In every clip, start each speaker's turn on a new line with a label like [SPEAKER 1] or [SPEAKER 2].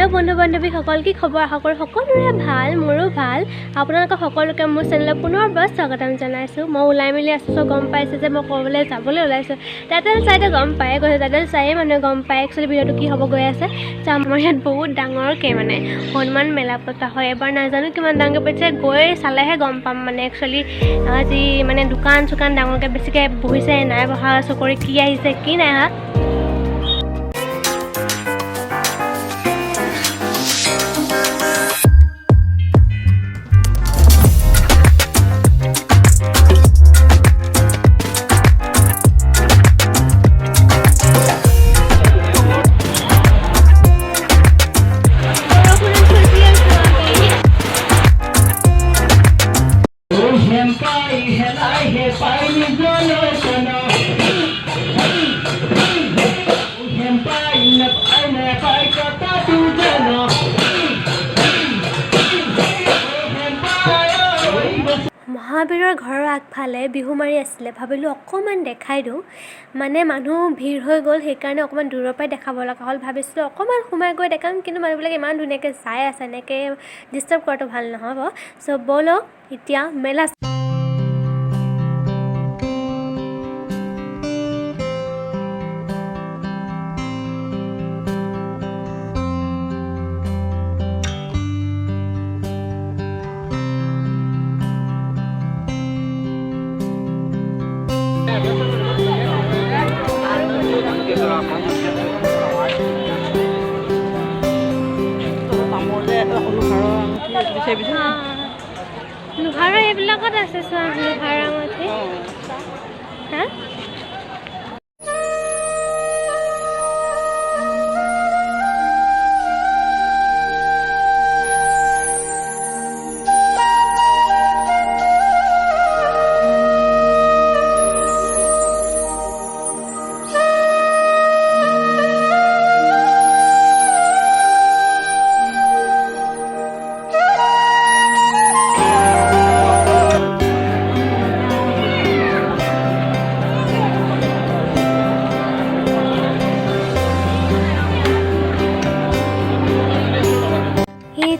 [SPEAKER 1] Hello' বন্ধু বান্ধৱীসকল, কি খবৰ? আশা কৰোঁ সকলোৰে ভাল, মোৰো ভাল। আপোনালোকক সকলোকে মোৰ চেনেলত পুনৰবাৰ স্বাগতম জনাইছোঁ। মই ওলাই মেলি আছোঁ, চব গম পাইছোঁ যে মই ক'বলৈ যাবলৈ ওলাইছোঁ। টাইটেল চাইতে গম পায়ে গৈছে, টাইটেল চায়ে মানুহে গম পায় একচুৱেলি ভিডিঅ'টো কি হ'ব গৈ আছে। আমাৰ ইয়াত বহুত ডাঙৰকৈ মানে হনুমান মেলা পতা হয়। এবাৰ নাজানো কিমান ডাঙৰকৈ পাতিছে, গৈ চালেহে গম পাম মানে একচুৱেলি যি মানে দোকান চোকান ডাঙৰকৈ বেছিকৈ বহিছে নাই বহা, চকৰি কি আহিছে কি নাই অহা। মহাবীৰৰ ঘৰৰ আগফালে বিহু মাৰি আছিলে, ভাবিলোঁ অকণমান দেখাই দিওঁ, মানে মানুহ ভিৰ হৈ গ'ল, সেইকাৰণে অকণমান দূৰৰ পৰাই দেখাব লগা হ'ল। ভাবিছিলোঁ অকণমান সোমাই গৈ দেখাম, কিন্তু মানুহবিলাকে ইমান ধুনীয়াকৈ চাই আছে, এনেকৈ ডিষ্টাৰ্ব কৰাটো ভাল নহ'ব। চ' ব'লক এতিয়া মেলা লোহাৰৰ এইবিলাকত আছে, চোৱা লোহাৰ আঙঠি। হা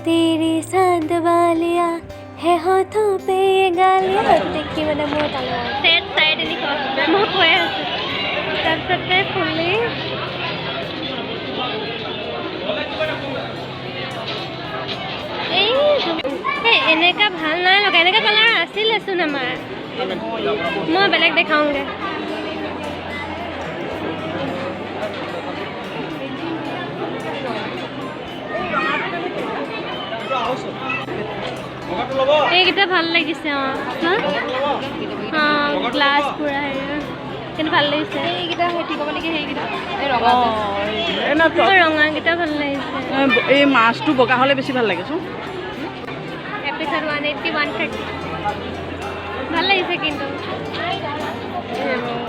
[SPEAKER 1] तेरी सांद वालिया है हाथों पे ये गालियाँ देखी মানে মোৰ তালে সেট সাইড এনি মই কৈ আছো তাৰপিছতে ফুলি এই এনেকা ভাল নাই লগা, এনেকা কালাৰ আছিলেচোন আমাৰ। মই বেলেগ দেখাওঁগে। এইকেইটা ভাল লাগিছে। গ্লাছ পুৰা কিন্তু ভাল লাগিছে। এইকেইটা ঠিক হ'ব নেকি? সেইকেইটা ৰঙাকেইটা ভাল লাগিছে।
[SPEAKER 2] এই মাছটো বগা হ'লে বেছি ভাল লাগেচোন।
[SPEAKER 1] এপিছত 180 130 ভাল লাগিছে, কিন্তু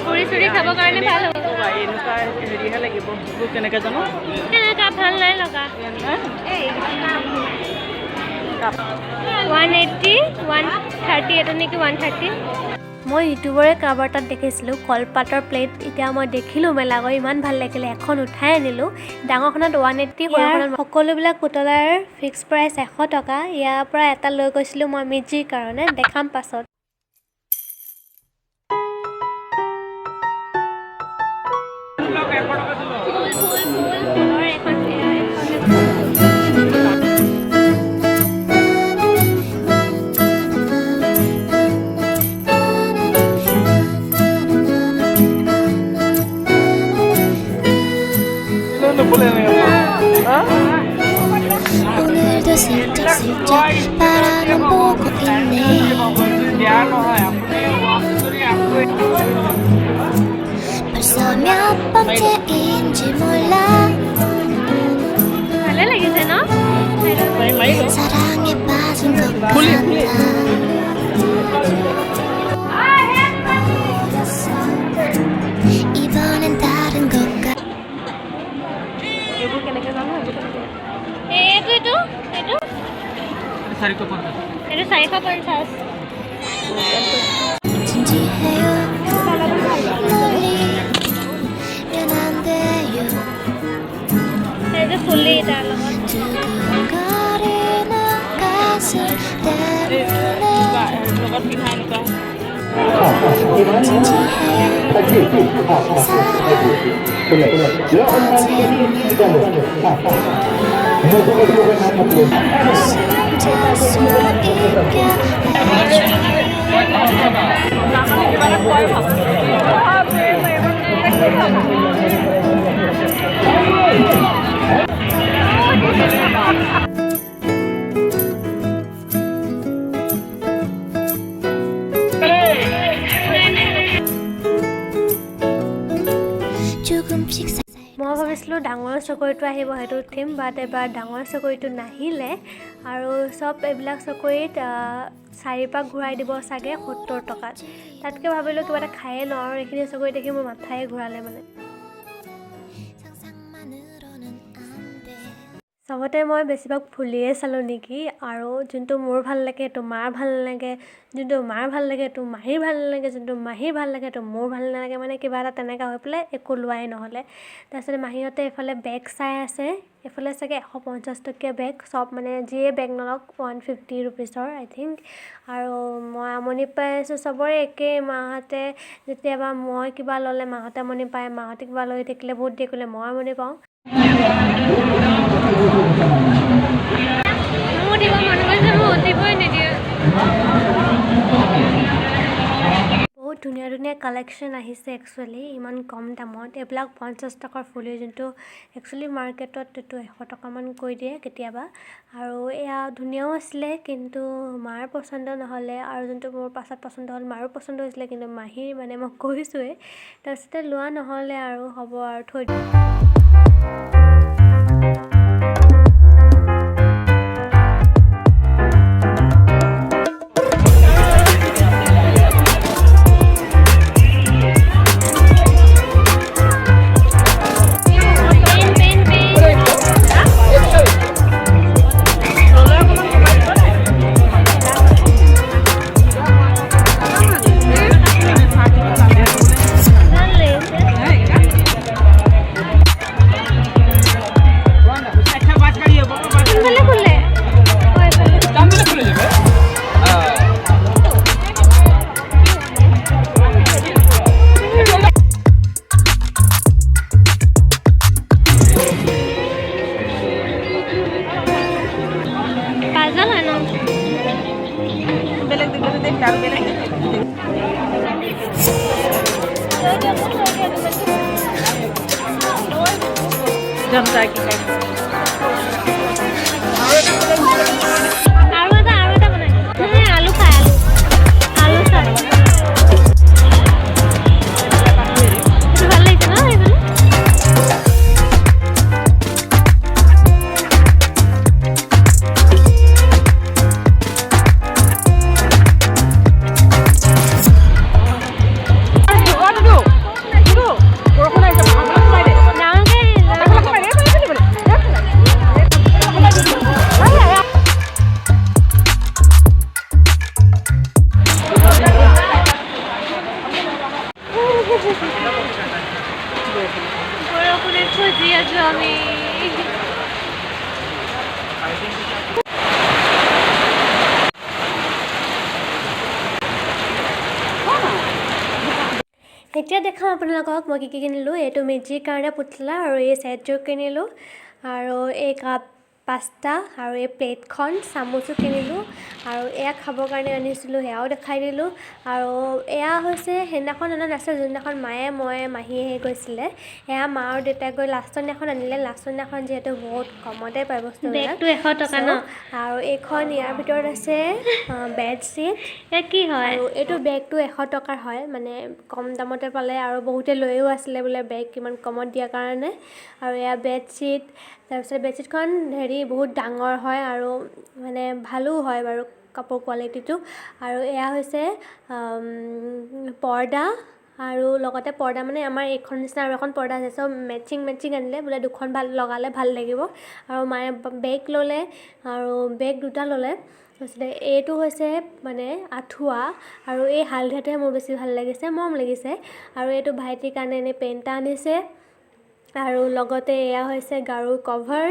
[SPEAKER 1] পুৰি চুৰি খাবৰ কাৰণে ভাল হ'ব।
[SPEAKER 2] এনেকুৱা হেৰিহে লাগিব, কেনেকৈ জানো
[SPEAKER 1] তেনেকুৱা ভাল নাই লগা। 180 130 এইটো নেকি 130। মই ইউটিউবৰে কাৰোবাৰ তাত দেখিছিলোঁ কলপাতৰ প্লেট। এতিয়া মই দেখিলোঁ মেলা গৈ ইমান ভাল লাগিলে, এখন উঠাই আনিলোঁ। ডাঙৰখনত 180, সৰুখনত সকলোবিলাক পুতলাৰ ফিক্স প্ৰাইচ 100 টকা। ইয়াৰ পৰা এটা লৈ গৈছিলোঁ মই মিজিৰ কাৰণে, দেখাম পাছত।
[SPEAKER 3] 오늘도 슬쩍슬쩍 바라만 보고 있네. 벌써 몇 번째인지 몰라. 사랑에 빠진 것 같아. 이번엔 다른 것 같아.
[SPEAKER 1] এইটো 450
[SPEAKER 3] 진지해요. 놀리면 안 돼요.
[SPEAKER 1] ফুলি তাৰ লগত
[SPEAKER 3] 두근거리는 가슴 때문에
[SPEAKER 2] লগত পিন্ধা এনেকুৱা
[SPEAKER 3] 조금씩
[SPEAKER 1] মই ভাবিছিলোঁ ডাঙৰ চকৰিটো আহিব সেইটো উঠিম বাট এবাৰ ডাঙৰ চকৰিটো নাহিলে আৰু চব এইবিলাক চকৰিত 4 পাক ঘূৰাই দিব চাগে 70 টকাত তাতকৈ ভাবিলোঁ কিবা এটা খায়ে লওঁ আৰু এইখিনি চকৰি দেখি মোৰ মাথাই ঘূৰালে মানে চবতে মই বেছিভাগ ফুলিয়ে চালোঁ নেকি আৰু যোনটো মোৰ ভাল লাগে সেইটো মাৰ ভাল নালাগে যোনটো মাৰ ভাল লাগে সেইটো মাহীৰ ভাল নালাগে যোনটো মাহীৰ ভাল লাগে সেইটো মোৰ ভাল নালাগে মানে কিবা এটা তেনেকুৱা হৈ পেলাই একো লোৱাই নহ'লে তাৰপিছত মাহীহঁতে এইফালে বেগ চাই আছে এইফালে চাগে 150 টকীয়া বেগ চব মানে যিয়ে বেগ নলওক 150 ৰুপিজৰ আই থিংক আৰু মই আমনি পাই আছোঁ চবৰে একেই মাহঁতে যেতিয়াবা মই কিবা ল'লে মাহঁতে আমনি পায় মাহঁতে কিবা লৈ থাকিলে বহুত দেৰি কৰিলে মই আমনি পাওঁ বহুত ধুনীয়া ধুনীয়া কালেকশ্যন আহিছে একচুৱেলি ইমান কম দামত এইবিলাক 50 টকাৰ ফুলি যোনটো একচুৱেলি মাৰ্কেটত এইটো 100 টকামান কৈ দিয়ে কেতিয়াবা আৰু এয়া ধুনীয়াও আছিলে কিন্তু মাৰ পচন্দ নহ'লে আৰু যোনটো মোৰ পাছত পচন্দ হ'ল মাৰো পচন্দ হৈছিলে কিন্তু মাহীৰ মানে মই কৈছোঁৱেই তাৰপিছতে লোৱা নহ'লে আৰু হ'ব আৰু থৈ দিওঁ
[SPEAKER 2] जनता की
[SPEAKER 1] आलू खाए आलू साग ভাল লাগিছে ন এইফালে এতিয়া দেখাম আপোনালোকক মই কি কিনিলোঁ এইটো মেজিৰ কাৰণে পুতলা আৰু এই ছেটযোৰ কিনিলোঁ আৰু এই কাপ 5টা আৰু এই প্লেটখন চামুচো কিনিলোঁ আৰু এয়া খাবৰ কাৰণে আনিছিলোঁ সেয়াও দেখাই দিলোঁ আৰু এয়া হৈছে সেইদিনাখন অনা নাছিল যোনদিনাখন মায়ে মই মাহীয়ে গৈছিলে এয়া মা আৰু দেউতাই গৈ লাষ্টৰ দিনাখন আনিলে লাষ্টৰ দিনাখন যিহেতু বহুত কমতে পায় বস্তুবিলাক 100 টকা ন আৰু এইখন ইয়াৰ ভিতৰত আছে বেডশ্বীট এয়া কি হয় আৰু এইটো বেগটো 100 টকাৰ হয় মানে কম দামতে পালে আৰু বহুতে লৈও আছিলে বোলে বেগ কিমান কমত দিয়াৰ কাৰণে আৰু এয়া বেডশ্বীট তাৰপিছত বেডশ্বীটখন হেৰি বহুত ডাঙৰ হয় আৰু মানে ভালো হয় বাৰু কাপোৰ কোৱালিটিটো আৰু এয়া হৈছে পৰ্দা আৰু লগতে পৰ্দা মানে আমাৰ এইখন নিচিনা আৰু এখন পৰ্দা আছে চব মেচিং আনিলে বোলে দুখন ভাল লগালে ভাল লাগিব আৰু মায়ে বেগ ল'লে আৰু বেগ দুটা ল'লে তাৰপিছতে এইটো হৈছে মানে আঁঠুৱা আৰু এই হালধিয়াটোহে মোৰ বেছি ভাল লাগিছে মৰম লাগিছে আৰু এইটো ভাইটিৰ কাৰণে এনেই পেণ্ট এটা আনিছে আৰু লগতে এয়া হৈছে গাৰুৰ কভাৰ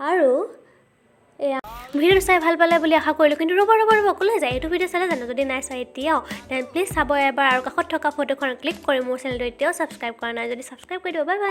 [SPEAKER 1] আৰু এয়া ভিডিঅ'টো চাই ভাল পালে বুলি আশা কৰিলোঁ কিন্তু ৰ'ব ক'লৈ যায় এইটো ভিডিঅ' চালে জানো যদি নাই চোৱা এতিয়াও দেন প্লিজ চাব এবাৰ আৰু কাষত থকা ফটোখন ক্লিক কৰি মোৰ চেনেলটো এতিয়াও ছাবস্ক্ৰাইব কৰা নাই যদি ছাবস্ক্ৰাইব কৰি দিব বাই বাই